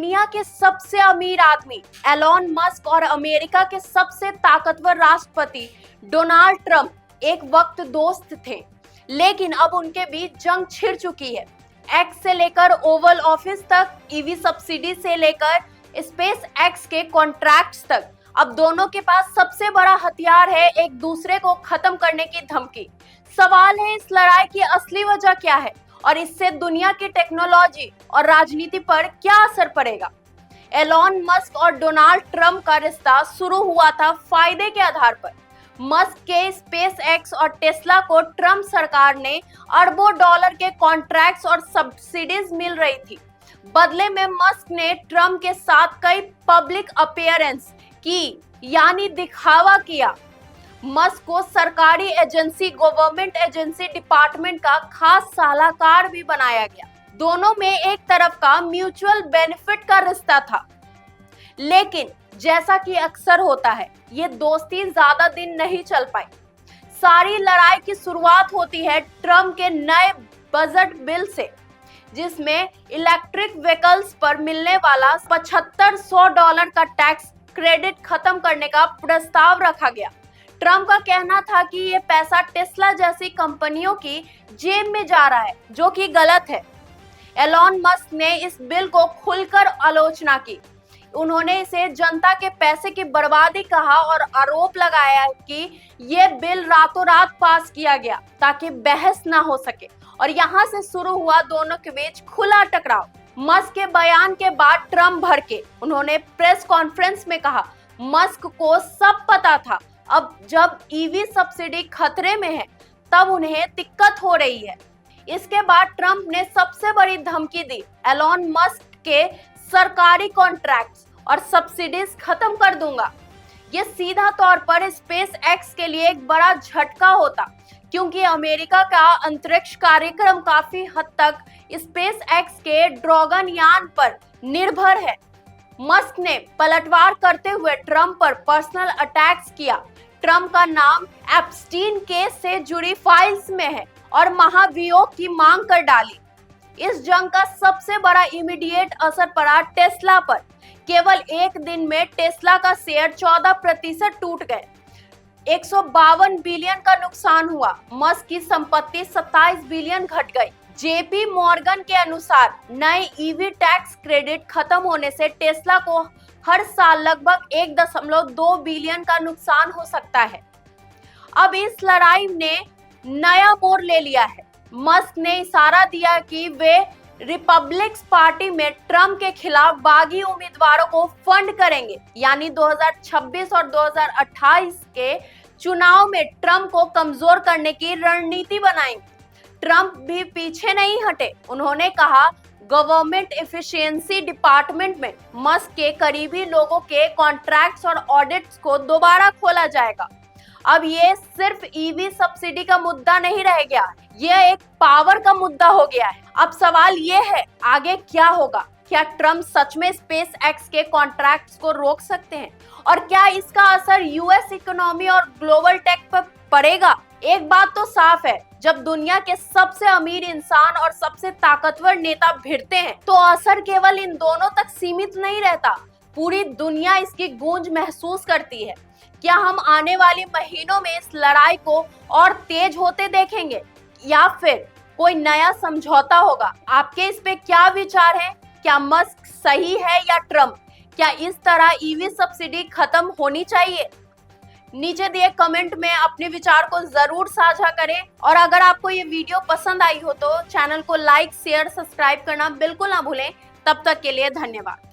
दुनिया के सबसे अमीर आदमी एलॉन मस्क और अमेरिका के सबसे ताकतवर राष्ट्रपति डोनाल्ड ट्रंप एक वक्त दोस्त थे, लेकिन अब उनके बीच जंग छिड़ चुकी है। एक्स से लेकर ओवल ऑफिस तक, ईवी सब्सिडी से लेकर स्पेस एक्स के कॉन्ट्रैक्ट्स तक, अब दोनों के पास सबसे बड़ा हथियार है एक दूसरे को खत्म करने की धमकी। सवाल है, इस लड़ाई की असली वजह क्या है और इससे दुनिया की टेक्नोलॉजी और राजनीति पर क्या असर पड़ेगा। एलॉन मस्क और डोनाल्ड ट्रंप का रिश्ता शुरू हुआ था फायदे के आधार पर। मस्क के स्पेस एक्स और टेस्ला को ट्रंप सरकार ने अरबों डॉलर के कॉन्ट्रैक्ट्स और सब्सिडीज मिल रही थी। बदले में मस्क ने ट्रंप के साथ कई पब्लिक अपीयरेंस की, यानी दिखावा किया। मस्क को सरकारी एजेंसी, गवर्नमेंट एजेंसी डिपार्टमेंट का खास सलाहकार भी बनाया गया। दोनों में एक तरफ का म्यूचुअल बेनिफिट का रिश्ता था, लेकिन जैसा कि अक्सर होता है, ये दोस्ती ज्यादा दिन नहीं चल पाई। सारी लड़ाई की शुरुआत होती है ट्रंप के नए बजट बिल से, जिसमें इलेक्ट्रिक व्हीकल्स पर मिलने वाला $7500 का टैक्स क्रेडिट खत्म करने का प्रस्ताव रखा गया। ट्रंप का कहना था कि ये पैसा टेस्ला जैसी कंपनियों की जेब में जा रहा है, जो कि गलत है। एलॉन मस्क ने इस बिल को खुलकर आलोचना की। उन्होंने इसे जनता के पैसे की बर्बादी कहा और आरोप लगाया कि ये बिल रातों रात पास किया गया ताकि बहस ना हो सके, और यहाँ से शुरू हुआ दोनों के बीच खुला टकराव। मस्क के बयान के बाद ट्रंप भड़के। उन्होंने प्रेस कॉन्फ्रेंस में कहा, मस्क को सब पता था, अब जब ईवी सब्सिडी खतरे में है तब उन्हें दिक्कत हो रही है। इसके बाद ट्रंप ने सबसे बड़ी धमकी दी, एलॉन मस्क के सरकारी कॉन्ट्रैक्ट्स और सब्सिडीज खत्म कर दूंगा। ये सीधा तौर पर स्पेस एक्स के लिए एक बड़ा झटका होता, क्योंकि अमेरिका का अंतरिक्ष कार्यक्रम काफी हद तक स्पेस एक्स के ड्रैगन यान पर निर्भर है। मस्क ने पलटवार करते हुए ट्रंप पर पर्सनल अटैक्स किया। ट्रंप का नाम एप्स्टीन केस से जुड़ी फाइल्स में है और महाभियोग की मांग कर डाली। इस जंग का सबसे बड़ा इमीडिएट असर पड़ा टेस्ला पर। केवल एक दिन में टेस्ला का शेयर 14% टूट गए। 152 बिलियन का नुकसान हुआ। मस्क की संपत्ति 27 बिलियन घट गई। जेपी मॉर्गन के अनुसार नए ईवी टैक्स क्रेडिट खत्म होने से टेस्ला को हर साल लगभग 1.2 बिलियन का नुकसान हो सकता है। अब इस लड़ाई ने नया मोड़ ले लिया है। मस्क ने इशारा दिया कि वे रिपब्लिक्स पार्टी में ट्रंप के खिलाफ बागी उम्मीदवारों को फंड करेंगे, यानी 2026 और 2028 के चुनाव में ट्रंप को कमजोर करने की रणनीति बनाएंगे। ट्रंप भी पीछे नहीं हटे। उन्होंने कहा, गवर्नमेंट एफिशिएंसी डिपार्टमेंट में मस्क के करीबी लोगों के कॉन्ट्रैक्ट्स और ऑडिट्स को दोबारा खोला जाएगा। अब ये सिर्फ ईवी सब्सिडी का मुद्दा नहीं रह गया, यह एक पावर का मुद्दा हो गया है। अब सवाल ये है, आगे क्या होगा? क्या ट्रंप सच में स्पेस एक्स के कॉन्ट्रैक्ट्स को रोक सकते हैं? और क्या इसका असर यूएस इकोनॉमी और ग्लोबल टेक पर पड़ेगा? एक बात तो साफ है, जब दुनिया के सबसे अमीर इंसान और सबसे ताकतवर नेता भिड़ते हैं तो असर केवल इन दोनों तक सीमित नहीं रहता, पूरी दुनिया इसकी गूंज महसूस करती है। क्या हम आने वाले महीनों में इस लड़ाई को और तेज होते देखेंगे या फिर कोई नया समझौता होगा? आपके इस पे क्या विचार है? क्या मस्क सही है या ट्रंप? क्या इस तरह ईवी सब्सिडी खत्म होनी चाहिए? नीचे दिए कमेंट में अपने विचार को जरूर साझा करें, और अगर आपको ये वीडियो पसंद आई हो तो चैनल को लाइक, शेयर, सब्सक्राइब करना बिल्कुल ना भूलें। तब तक के लिए धन्यवाद।